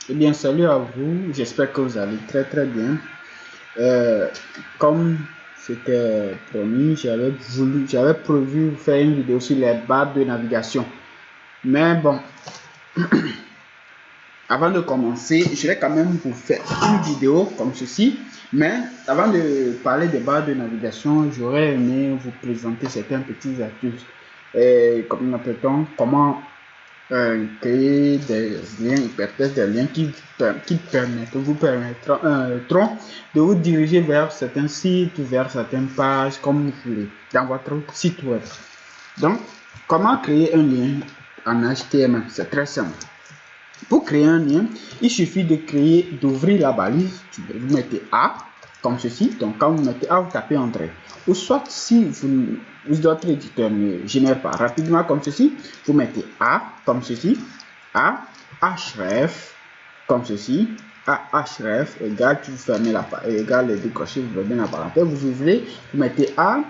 Eh bien, salut à vous, j'espère que vous allez très bien. Comme c'était promis, j'avais prévu faire une vidéo sur les barres de navigation. Mais bon, avant de commencer, je vais quand même vous faire une vidéo comme ceci. Mais avant de parler des barres de navigation, j'aurais aimé vous présenter certains petits astuces. Comme nous appelle-t-on, comment créer des liens hypertextes, des liens qui vous permettront de vous diriger vers certains sites, vers certaines pages, comme vous voulez, dans votre site web. Donc, comment créer un lien en HTML? C'est très simple. Pour créer un lien, il suffit d'ouvrir la balise. Vous mettez A, comme ceci. Donc, quand vous mettez A, vous tapez Entrée. Ou soit, si votre éditeur ne génère pas rapidement comme ceci, vous mettez A, comme ceci. A, href, comme ceci. A, href, égale, vous fermez la parenthèse, égale les deux crochets, vous fermez la parenthèse, vous ouvrez, vous mettez A,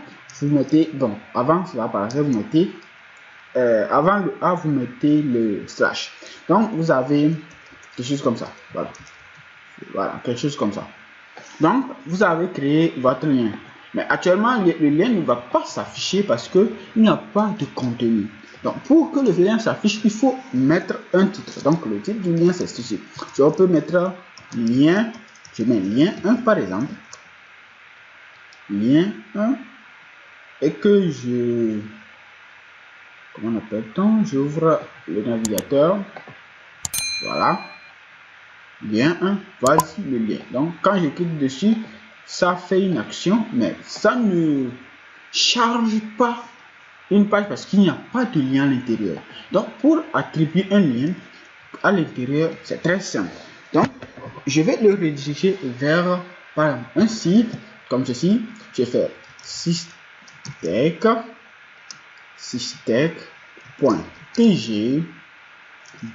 vous mettez, bon, avant la parenthèse, vous mettez avant le A, vous mettez le slash. Donc, vous avez quelque chose comme ça. Voilà, quelque chose comme ça. Donc, vous avez créé votre lien. Mais actuellement, le lien ne va pas s'afficher parce qu'il n'y a pas de contenu. Donc, pour que le lien s'affiche, il faut mettre un titre. Donc, le titre du lien, c'est ceci. Je peux mettre lien, je mets lien 1 par exemple. Lien 1. Et que je... Comment appelle-t-on? J'ouvre le navigateur. Voilà. Lien 1. Voici le lien. Donc, quand je clique dessus, ça fait une action, mais ça ne charge pas une page parce qu'il n'y a pas de lien à l'intérieur. Donc, pour attribuer un lien à l'intérieur, c'est très simple. Donc, je vais le rediriger vers, par exemple, un site comme ceci. Je vais faire systech.tg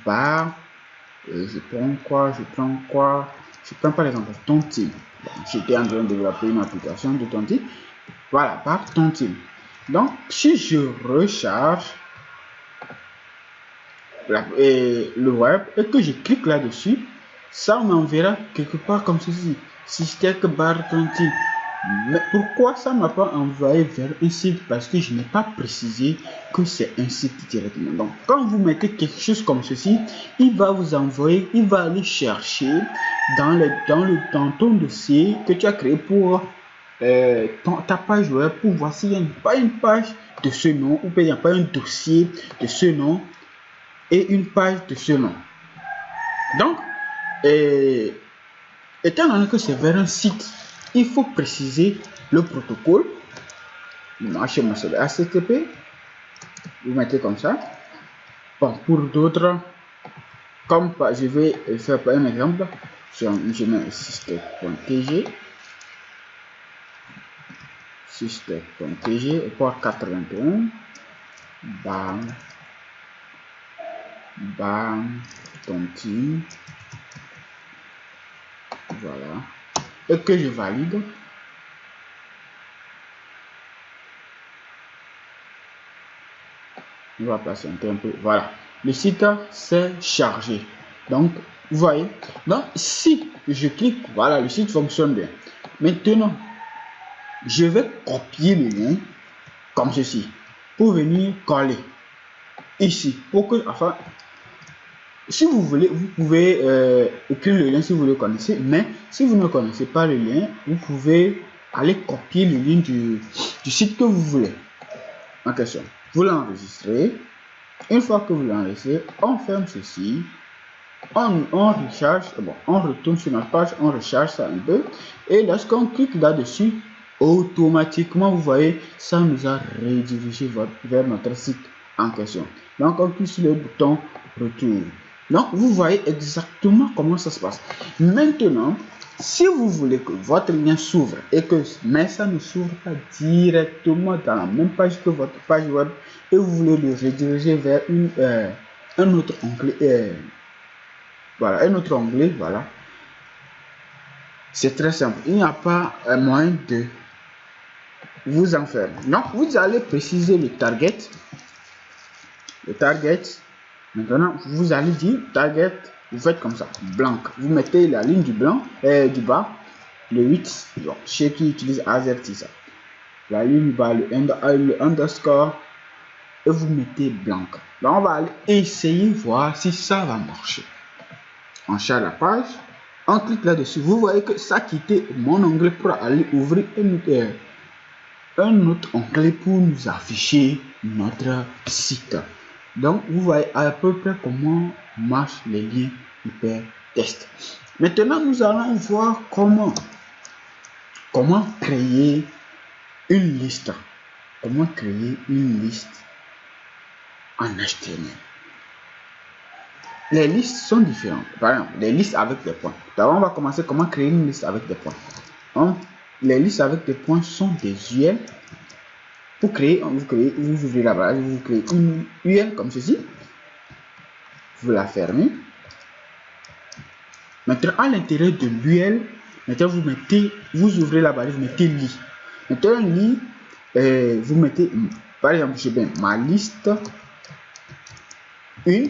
bar, je prends par exemple Tontine. J'étais en train de développer une application de Tontine. Voilà, par Tontine. Donc, si je recharge le web et que je clique là-dessus, ça m'enverra quelque part comme ceci. Systech bar Tontine. Mais pourquoi ça m'a pas envoyé vers un site? Parce que je n'ai pas précisé que c'est un site directement. Donc, quand vous mettez quelque chose comme ceci, il va vous envoyer, il va aller chercher dans ton dossier que tu as créé pour ta page web pour voir s'il n'y a pas une page de ce nom ou il n'y a pas un dossier de ce nom et une page de ce nom. Donc, étant donné que c'est vers un site, il faut préciser le protocole. Moi, chez moi, c'est le HTTP. Vous mettez comme ça. Bon, pour d'autres, comme je vais faire par un exemple, je mets systech.tg, systech.tg, port 81, Tontine, voilà, et que je valide. On va patienter un peu. Voilà, le site s'est chargé. Donc, vous voyez. Donc, si je clique, voilà, le site fonctionne bien. Maintenant, je vais copier le lien comme ceci pour venir coller ici. Pour que, enfin, si vous voulez, vous pouvez écrire le lien si vous le connaissez. Mais si vous ne connaissez pas le lien, vous pouvez aller copier le lien du site que vous voulez en question. Vous l'enregistrez. Une fois que vous l'enregistrez, on ferme ceci, on recharge, bon, on retourne sur notre page, on recharge ça un peu, et lorsqu'on clique là-dessus, automatiquement, vous voyez, ça nous a redirigé vers notre site en question. Donc, on clique sur le bouton retour. Donc, vous voyez exactement comment ça se passe. Maintenant, si vous voulez que votre lien s'ouvre et que mais ça ne s'ouvre pas directement dans la même page que votre page web et vous voulez le rediriger vers un autre onglet, voilà, un autre onglet, voilà. C'est très simple. Il n'y a pas moyen de vous en faire. Donc, vous allez préciser le target. Le target. Maintenant, vous allez dire target vous faites comme ça, blanc. Vous mettez la ligne du blanc, du bas, le 8, donc, chez qui utilise AZERTY, la ligne du bas, le underscore, et vous mettez blanc. Donc, on va aller essayer, voir si ça va marcher. On cherche la page, on clique là-dessus. Vous voyez que ça a quitté mon onglet pour aller ouvrir un autre onglet pour nous afficher notre site. Donc, vous voyez à peu près comment marchent les liens hypertexte. Maintenant, nous allons voir comment créer une liste. Comment créer une liste en HTML. Les listes sont différentes. Par exemple, les listes avec des points. D'abord, on va commencer comment créer une liste avec des points. Donc, les listes avec des points sont des UL. Pour créer, vous ouvrez la base, vous créez une UL comme ceci. Vous la fermez. Maintenant, à l'intérieur de l'UL, maintenant vous ouvrez la barre, vous mettez lit. Maintenant, lit, vous mettez, par exemple, je mets ma liste 1,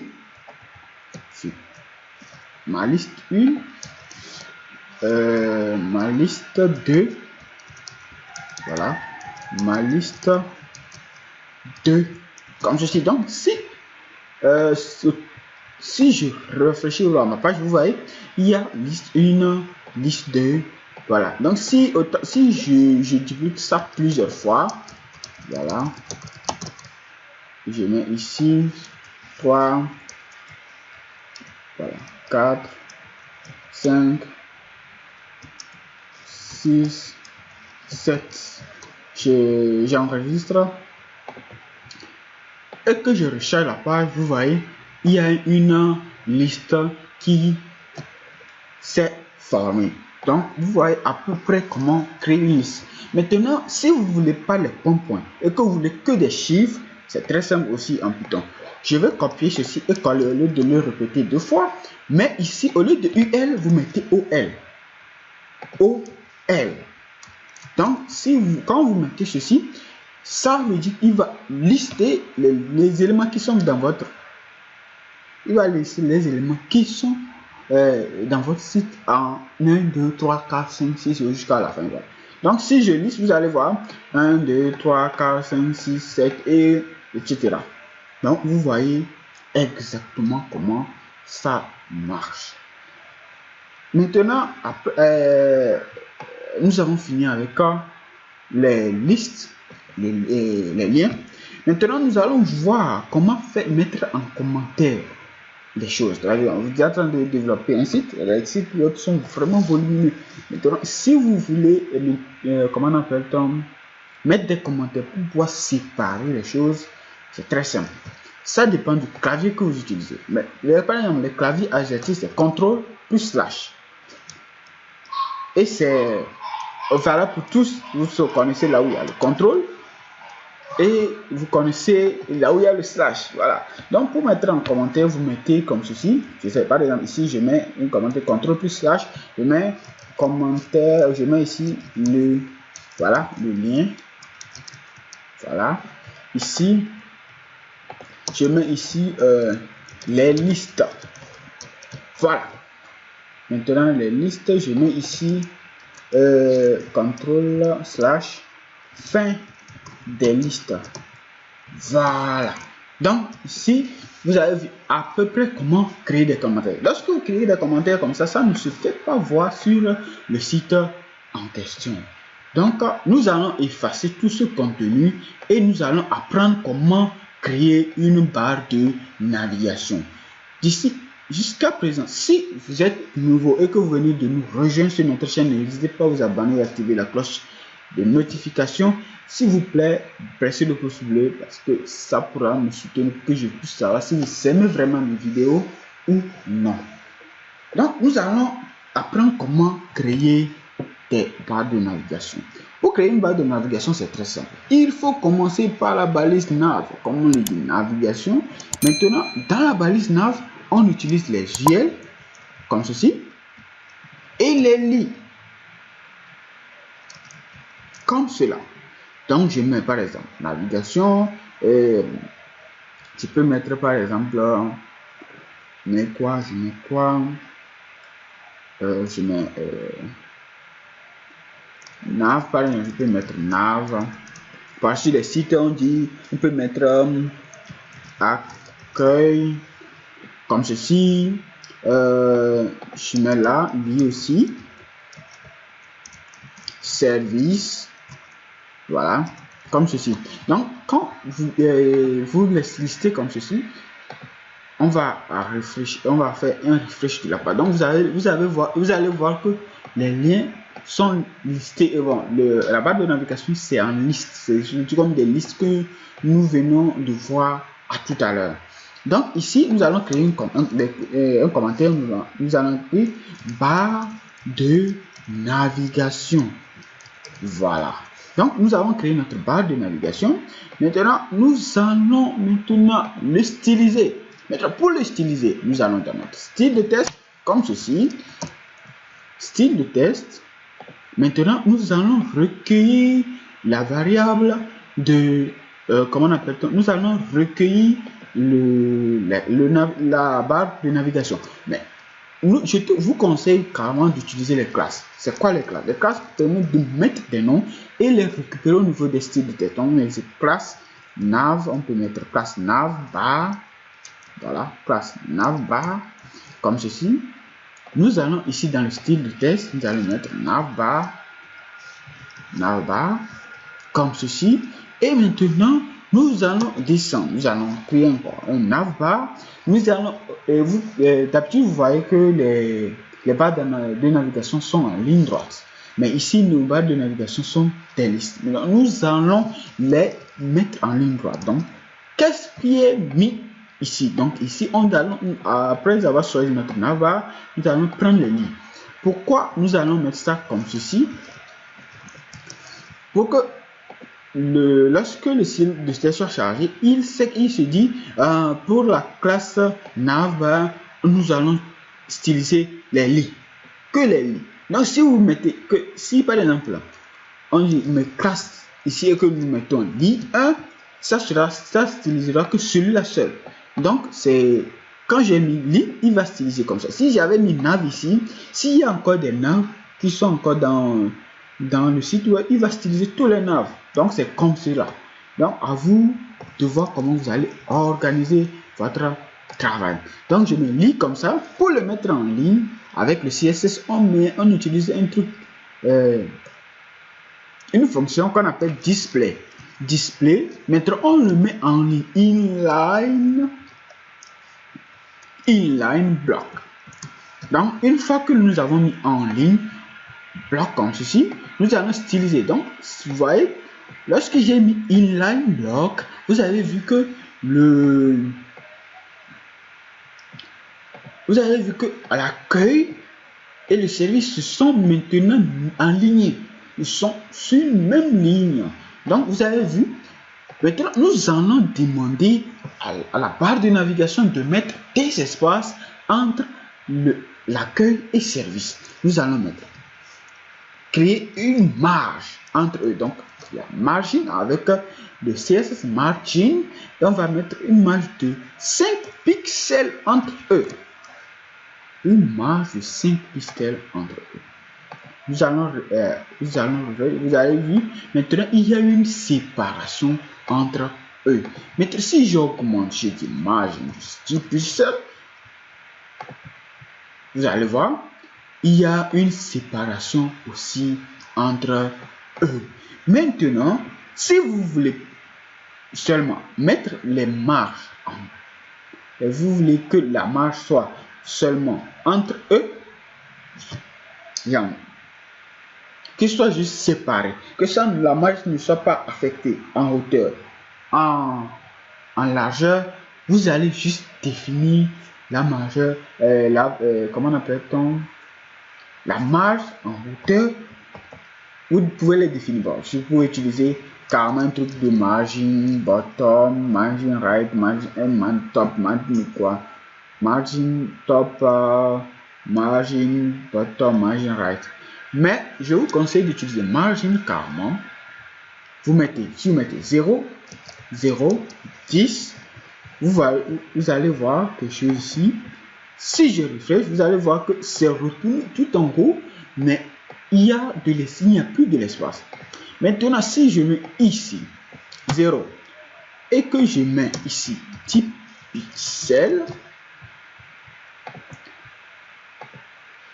ma liste 1, ma liste 2, voilà, ma liste 2, comme ceci. Donc, si je réfléchis à ma page, vous voyez, il y a liste 1, liste 2, voilà. Donc, si je duplique ça plusieurs fois, voilà, je mets ici 3, voilà, 4, 5, 6, 7, j'enregistre et que je recharge la page, vous voyez, il y a une liste qui s'est formée. Donc, vous voyez à peu près comment créer une liste. Maintenant, si vous ne voulez pas les points et que vous voulez que des chiffres, c'est très simple aussi en Python. Je vais copier ceci et coller au lieu de le répéter 2 fois. Mais ici, au lieu de UL, vous mettez OL. OL. Donc, quand vous mettez ceci, ça veut dire qu'il va lister les éléments qui sont dans votre... Il va lister les éléments qui sont dans votre site en 1, 2, 3, 4, 5, 6 jusqu'à la fin. Voilà. Donc, si je liste, vous allez voir 1, 2, 3, 4, 5, 6, 7, etc. Donc, vous voyez exactement comment ça marche. Maintenant, nous avons fini avec les listes, les liens. Maintenant, nous allons voir comment mettre en commentaire les choses. Vous êtes en train de développer un site. Les sites sont vraiment volumineux. Maintenant, si vous voulez, comment on appelle-t-on, mettre des commentaires pour pouvoir séparer les choses, c'est très simple. Ça dépend du clavier que vous utilisez. Mais par exemple, le clavier AZERTY, c'est CTRL plus slash. Et c'est valable pour tous. Vous connaissez là où il y a le contrôle. Et vous connaissez là où il y a le slash. Voilà. Donc, pour mettre en commentaire, vous mettez comme ceci. Je sais, par exemple, ici, je mets un commentaire contrôle plus slash. Je mets commentaire. Je mets ici le lien. Voilà. Ici, je mets ici les listes. Voilà. Maintenant, les listes, je mets ici contrôle slash fin des listes. Voilà. Donc, ici, vous avez vu à peu près comment créer des commentaires. Lorsque vous créez des commentaires comme ça ne se fait pas voir sur le site en question. Donc, nous allons effacer tout ce contenu et nous allons apprendre comment créer une barre de navigation. D'ici jusqu'à présent, si vous êtes nouveau et que vous venez de nous rejoindre sur notre chaîne, n'hésitez pas à vous abonner et activer la cloche de notification. S'il vous plaît, pressez le pouce bleu parce que ça pourra me soutenir pour que je puisse savoir si vous aimez vraiment mes vidéos ou non. Donc, nous allons apprendre comment créer des barres de navigation. Pour créer une barre de navigation, c'est très simple. Il faut commencer par la balise nav, comme on le dit, navigation. Maintenant, dans la balise nav, on utilise les UL comme ceci et les lits comme cela. Donc, je mets par exemple navigation. Tu peux mettre par exemple mets quoi? Je mets quoi? Je mets nav, par exemple, je peux mettre nav. Par sur les sites, on dit, on peut mettre accueil comme ceci. Je mets là, lui aussi. Service. Voilà, comme ceci. Donc, quand vous les listez comme ceci, on va réfléchir, on va faire un refresh de la page. Donc, vous allez voir que les liens sont listés. Et bon, la barre de navigation, c'est en liste. C'est comme des listes que nous venons de voir à tout à l'heure. Donc, ici, nous allons créer un commentaire. Nous allons créer barre de navigation. Voilà. Donc, nous avons créé notre barre de navigation. Maintenant, nous allons le styliser. Maintenant, pour le styliser, nous allons dans notre style de test, comme ceci. Style de test. Maintenant, nous allons recueillir la variable de... comment on appelle-t-on? Nous allons recueillir la barre de navigation. Mais je vous conseille carrément d'utiliser les classes. C'est quoi les classes? Les classes permettent de mettre des noms et les récupérer au niveau des styles de test. Donc, on met classe nav, on peut mettre classe nav bar. Voilà, classe nav bar, comme ceci. Nous allons ici dans le style de test, nous allons mettre nav bar, comme ceci. Et maintenant, nous allons descendre, nous allons créer encore un navbar. Nous allons, d'habitude, vous voyez que les barres de navigation sont en ligne droite. Mais ici, nos barres de navigation sont des listes. Nous allons les mettre en ligne droite. Donc, qu'est-ce qui est mis ici? Donc, ici, après avoir choisi notre navbar, nous allons prendre les lignes. Pourquoi nous allons mettre ça comme ceci? Pour que lorsque le style de test soit chargé, il se dit pour la classe nav, nous allons styliser les lits, que les lits. Donc si vous mettez que si par exemple on dit mais classe ici et que nous mettons lit 1, ça stylisera que celui-là seul. Donc c'est quand j'ai mis lit, il va styliser comme ça. Si j'avais mis nav ici, s'il y a encore des nav qui sont encore dans le site web, il va styliser tous les navs. Donc c'est comme cela. Donc à vous de voir comment vous allez organiser votre travail. Donc je me lis comme ça. Pour le mettre en ligne avec le CSS, on utilise un truc, une fonction qu'on appelle display. Maintenant on le met en ligne, inline block. Donc une fois que nous avons mis en ligne bloc comme ceci, nous allons styliser. Donc vous voyez, lorsque j'ai mis inline block, vous avez vu que l'accueil et le service sont maintenant alignés. Ils sont sur une même ligne. Donc vous avez vu, maintenant nous allons demander à la barre de navigation de mettre des espaces entre l'accueil et service. Nous allons créer une marge entre eux. Donc la margin avec le CSS margin, et on va mettre une marge de 5 pixels entre eux. Une marge de 5 pixels entre eux. Vous avez vu, maintenant il y a une séparation entre eux. Maintenant si j'augmente, je dis margin de 10 pixels, vous allez voir, il y a une séparation aussi entre eux. Maintenant, si vous voulez seulement mettre les marges, et vous voulez que la marge soit seulement entre eux, qu'il soit juste séparé, que la marge ne soit pas affectée en hauteur, en largeur, vous allez juste définir la margeur, comment appelle-t-on, la marge en hauteur. Vous pouvez les définir. Bon, si vous pouvez utiliser carrément un truc de margin bottom, margin right, margin top, margin quoi, margin top, margin bottom, margin right. Mais je vous conseille d'utiliser margin carrément. Si vous mettez 0, 0, 10, vous allez voir quelque chose ici. Si je refresh, vous allez voir que c'est retourné tout en haut, mais il n'y a plus de l'espace. Maintenant, si je mets ici 0 et que je mets ici type pixel,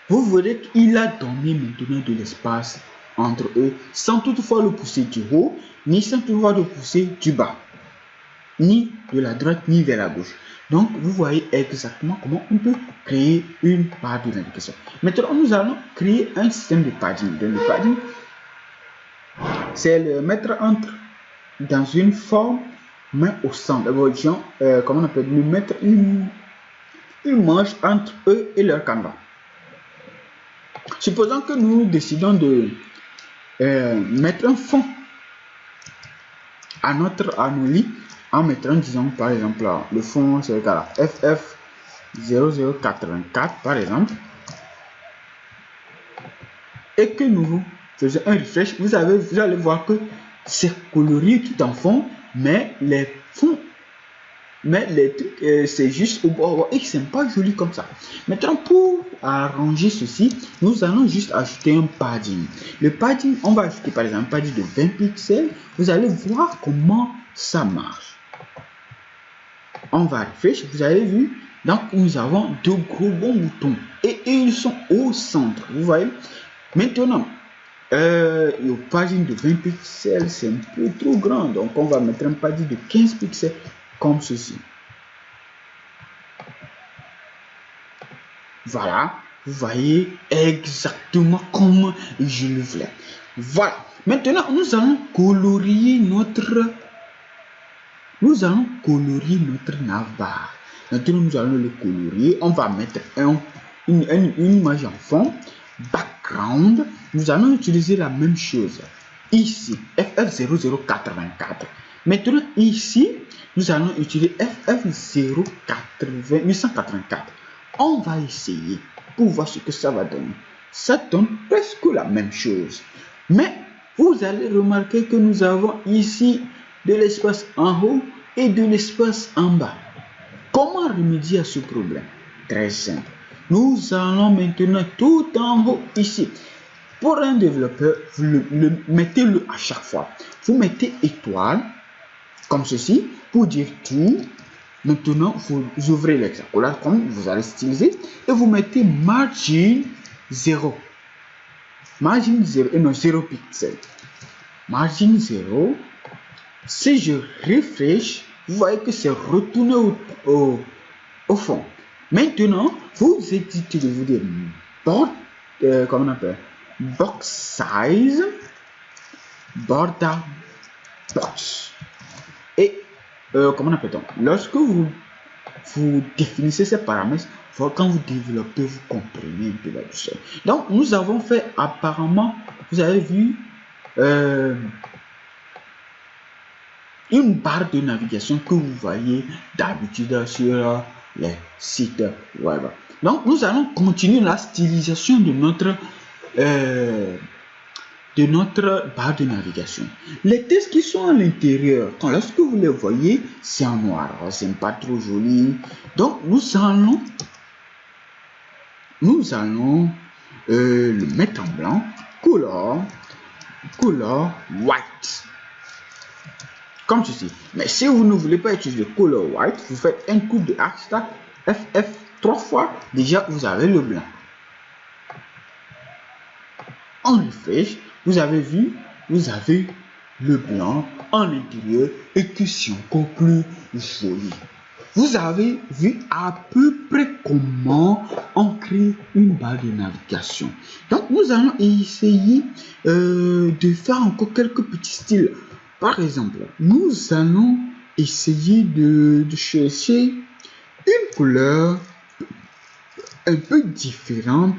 vous verrez qu'il a donné maintenant de l'espace entre eux sans toutefois le pousser du haut, ni sans toutefois le pousser du bas, ni de la droite, ni vers la gauche. Donc, vous voyez exactement comment on peut créer une barre de navigation. Maintenant, nous allons créer un système de padding. Donc, le padding, c'est le mettre dans une forme, mais au centre. Comment on appelle, nous mettre une manche entre eux et leur canevas. Supposons que nous décidons de mettre un fond à nos lits en mettant, disons, par exemple, le fond, c'est égal à FF0084, par exemple, et que nous faisons un refresh, vous allez voir que c'est colorié tout en fond, mais les fonds, c'est juste au bord et c'est pas joli comme ça. Maintenant, pour arranger ceci, nous allons juste ajouter un padding. Le padding, on va ajouter par exemple un padding de 20 pixels. Vous allez voir comment ça marche. On va refresh, vous avez vu, donc nous avons deux gros bons boutons et ils sont au centre, vous voyez. Maintenant, le padding de 20 pixels, c'est un peu trop grand, donc on va mettre un padding de 15 pixels comme ceci. Voilà, vous voyez exactement comme je le voulais. Voilà, maintenant nous allons colorier notre navbar. Maintenant nous allons le colorier. On va mettre une image en fond, background. Nous allons utiliser la même chose ici, FF0084. Maintenant ici, nous allons utiliser FF0884. On va essayer pour voir ce que ça va donner. Ça donne presque la même chose. Mais vous allez remarquer que nous avons ici de l'espace en haut et de l'espace en bas. Comment remédier à ce problème? Très simple. Nous allons maintenant tout en haut ici. Pour un développeur, vous mettez-le à chaque fois. Vous mettez étoile comme ceci pour dire tout. Maintenant, vous ouvrez l'hexacolore comme vous allez styliser et vous mettez margin 0. Margin 0 et non 0 pixel. Margin 0. Si je refresh, vous voyez que c'est retourné au fond. Maintenant, vous utilisez des comment on appelle, box size, border box. Et comment on appelle-t-on? Lorsque vous définissez ces paramètres, quand vous développez, vous comprenez un peu là-dessus. Donc, nous avons fait apparemment, vous avez vu, une barre de navigation que vous voyez d'habitude sur les sites web. Donc, nous allons continuer la stylisation de notre barre de navigation. Les textes qui sont à l'intérieur, lorsque vous les voyez, c'est en noir, c'est pas trop joli. Donc, nous allons le mettre en blanc, color white. Comme ceci. Mais si vous ne voulez pas utiliser color white, vous faites un coup de hashtag FF 3 fois. Déjà, vous avez le blanc. En refresh, vous avez vu, vous avez le blanc en intérieur et que c'est encore plus joli. Vous avez vu à peu près comment on crée une barre de navigation. Donc, nous allons essayer de faire encore quelques petits styles. Par exemple, nous allons essayer de chercher une couleur un peu différente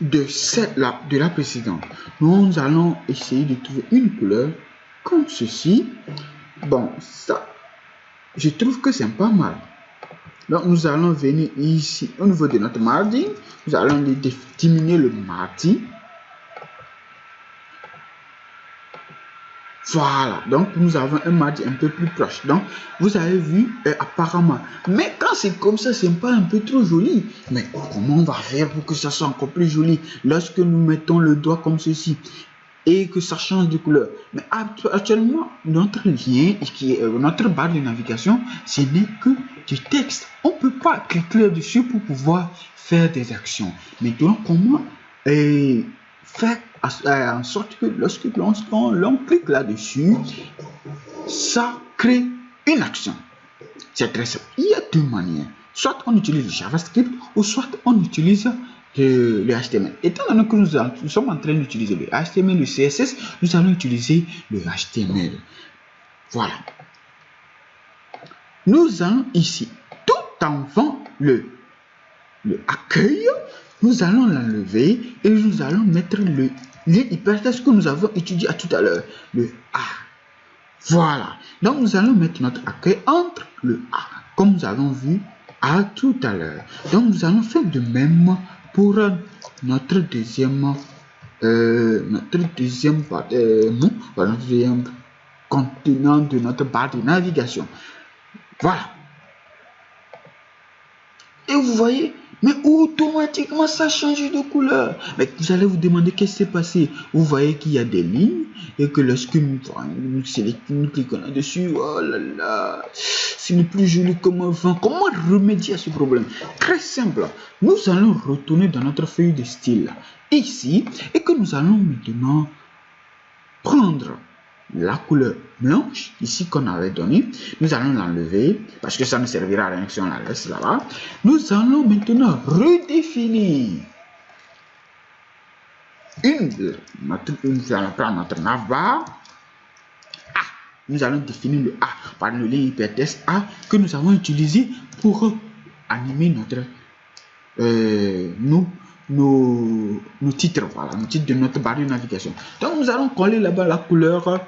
de celle-là, de la précédente. Nous allons essayer de trouver une couleur comme ceci. Bon, ça, je trouve que c'est pas mal. Donc, nous allons venir ici au niveau de notre margin. Nous allons diminuer le margin. Voilà, donc nous avons un match un peu plus proche. Donc, vous avez vu apparemment. Mais quand c'est comme ça, c'est pas un peu trop joli. Mais comment on va faire pour que ça soit encore plus joli lorsque nous mettons le doigt comme ceci et que ça change de couleur? Mais actuellement, notre lien, qui est notre barre de navigation, ce n'est que du texte. On ne peut pas cliquer dessus pour pouvoir faire des actions. Maintenant, comment faire en sorte que lorsque l'on clique là-dessus, ça crée une action? C'est très simple. Il y a deux manières. Soit on utilise le JavaScript ou soit on utilise le HTML. Étant donné que nous sommes en train d'utiliser le HTML, le CSS, nous allons utiliser le HTML. Voilà. Nous allons ici, tout en avant le accueil, nous allons l'enlever et nous allons mettre le lien hypertexte que nous avons étudié à tout à l'heure, le A. Voilà. Donc nous allons mettre notre accueil entre le A, comme nous avons vu à tout à l'heure. Donc nous allons faire de même pour notre deuxième contenant de notre barre de navigation. Voilà. Et vous voyez, mais automatiquement ça change de couleur. Mais vous allez vous demander qu'est-ce qui s'est passé. Vous voyez qu'il y a des lignes et que lorsque nous cliquons là-dessus, oh là là, ce n'est plus joli comme avant. Comment remédier à ce problème? Très simple. Nous allons retourner dans notre feuille de style ici et que nous allons maintenant prendre la couleur blanche ici qu'on avait donné. Nous allons l'enlever parce que ça ne servira à rien si on la laisse là-bas. Nous allons maintenant redéfinir nous allons prendre notre navbar A. Nous allons définir le A par le lien hypertexte A que nous avons utilisé pour animer notre nos titres, voilà, nos titres de notre barre de navigation. Donc nous allons coller là-bas la couleur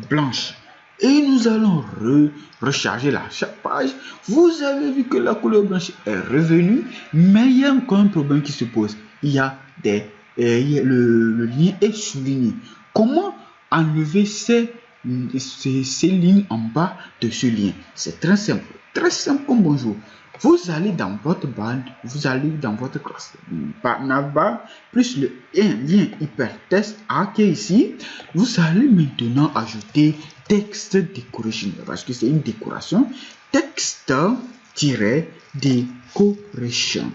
blanche et nous allons recharger la page. Vous avez vu que la couleur blanche est revenue, mais il y a encore un problème qui se pose. Il y a le lien est souligné. Comment enlever ces lignes en bas de ce lien? C'est très simple comme bonjour. Vous allez dans votre bande, vous allez dans votre classe navbar plus le lien hypertexte A qui est ici. Vous allez maintenant ajouter texte decoration parce que c'est une décoration. Texte-decoration.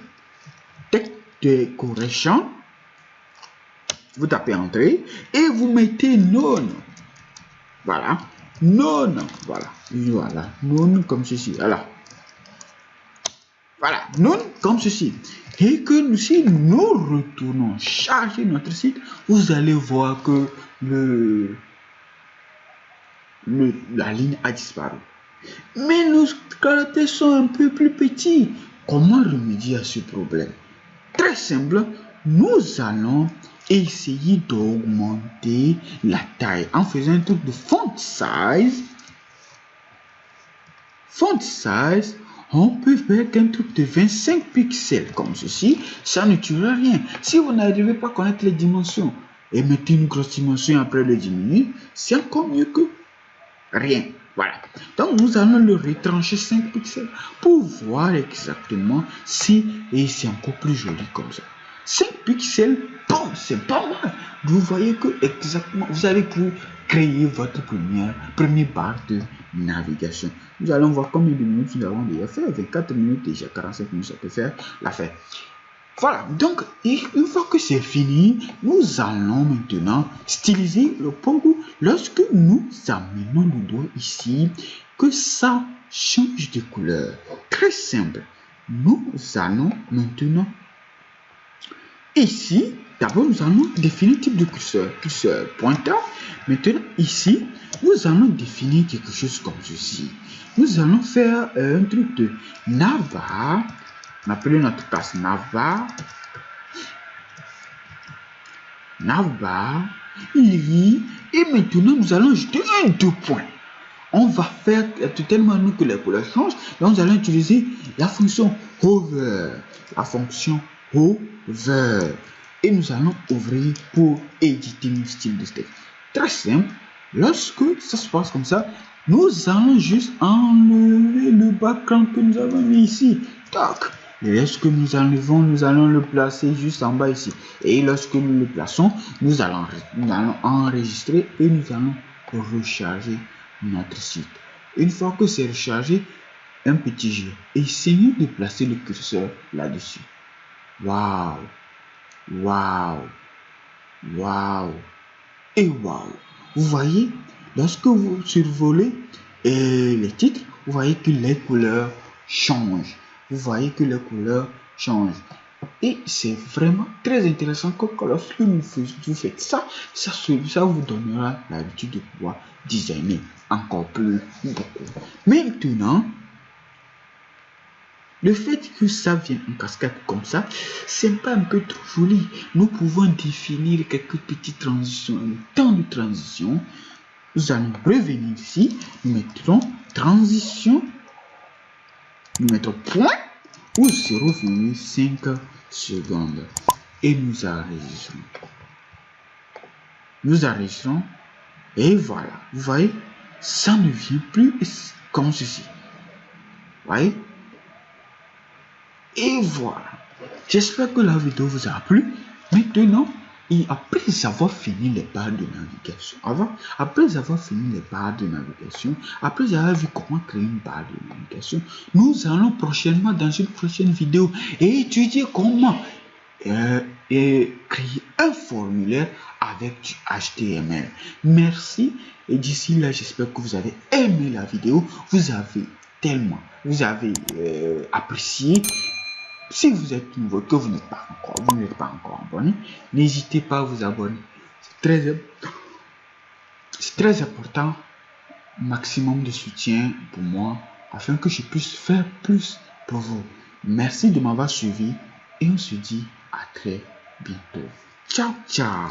Texte decoration. Vous tapez entrée et vous mettez non. Voilà. Non. Voilà. Non comme ceci. Voilà, non comme ceci. Et que si nous retournons charger notre site, vous allez voir que la ligne a disparu. Mais nos caractères sont un peu plus petits. Comment remédier à ce problème? Très simple, nous allons essayer d'augmenter la taille en faisant un truc de font size. Font size. On peut faire qu'un truc de 25 pixels comme ceci, ça ne tuera rien. Si vous n'arrivez pas à connaître les dimensions et mettez une grosse dimension après le diminuer, c'est encore mieux que rien. Voilà. Donc nous allons le retrancher 5 pixels pour voir exactement si c'est encore plus joli comme ça. 5 pixels, bon, c'est pas mal. Vous voyez que exactement, vous allez pour créer votre première barre de navigation. Nous allons voir combien de minutes nous avons déjà fait. 24 minutes déjà, 45 minutes, ça peut faire l'affaire. Voilà, donc une fois que c'est fini, nous allons maintenant styliser le pogo lorsque nous amenons le doigt ici, que ça change de couleur. Très simple. Nous allons maintenant ici, d'abord nous allons définir le type de curseur pointeur. Maintenant ici, nous allons définir quelque chose comme ceci. Nous allons faire un truc de navbar. On appelle notre classe navbar. Et maintenant nous allons ajouter un 2 points. On va faire tellement que les couleurs changent. Donc nous allons utiliser la fonction hover. Et nous allons ouvrir pour éditer nos styles de texte. Très simple. Lorsque ça se passe comme ça, nous allons juste enlever le background que nous avons mis ici. Tac. Et lorsque nous enlevons, nous allons le placer juste en bas ici. Et lorsque nous le plaçons, nous allons enregistrer et nous allons recharger notre site. Une fois que c'est rechargé, un petit jeu. Essayez de placer le curseur là-dessus. Waouh! Waouh! Waouh! Et waouh! Vous voyez, lorsque vous survolez les titres, vous voyez que les couleurs changent. Vous voyez que les couleurs changent. Et c'est vraiment très intéressant que lorsque vous faites ça, ça vous donnera l'habitude de pouvoir designer encore plus beaucoup. Maintenant, le fait que ça vienne en cascade comme ça, c'est pas un peu trop joli. Nous pouvons définir quelques petites transitions. Le temps de transition, nous allons revenir ici, nous mettrons transition, nous mettons point, ou 0,5 secondes. Et nous enregistrons. Nous enregistrons, et voilà. Vous voyez, ça ne vient plus comme ceci. Vous voyez? Et voilà. J'espère que la vidéo vous a plu. Maintenant, et après avoir fini les barres de navigation, après avoir fini les barres de navigation, après avoir vu comment créer une barre de navigation, nous allons prochainement dans une prochaine vidéo étudier comment créer un formulaire avec du HTML. Merci et d'ici là, j'espère que vous avez aimé la vidéo, vous avez apprécié. Si vous êtes nouveau, que vous n'êtes pas encore abonné, n'hésitez pas à vous abonner. C'est très important. Maximum de soutien pour moi afin que je puisse faire plus pour vous. Merci de m'avoir suivi et on se dit à très bientôt. Ciao, ciao.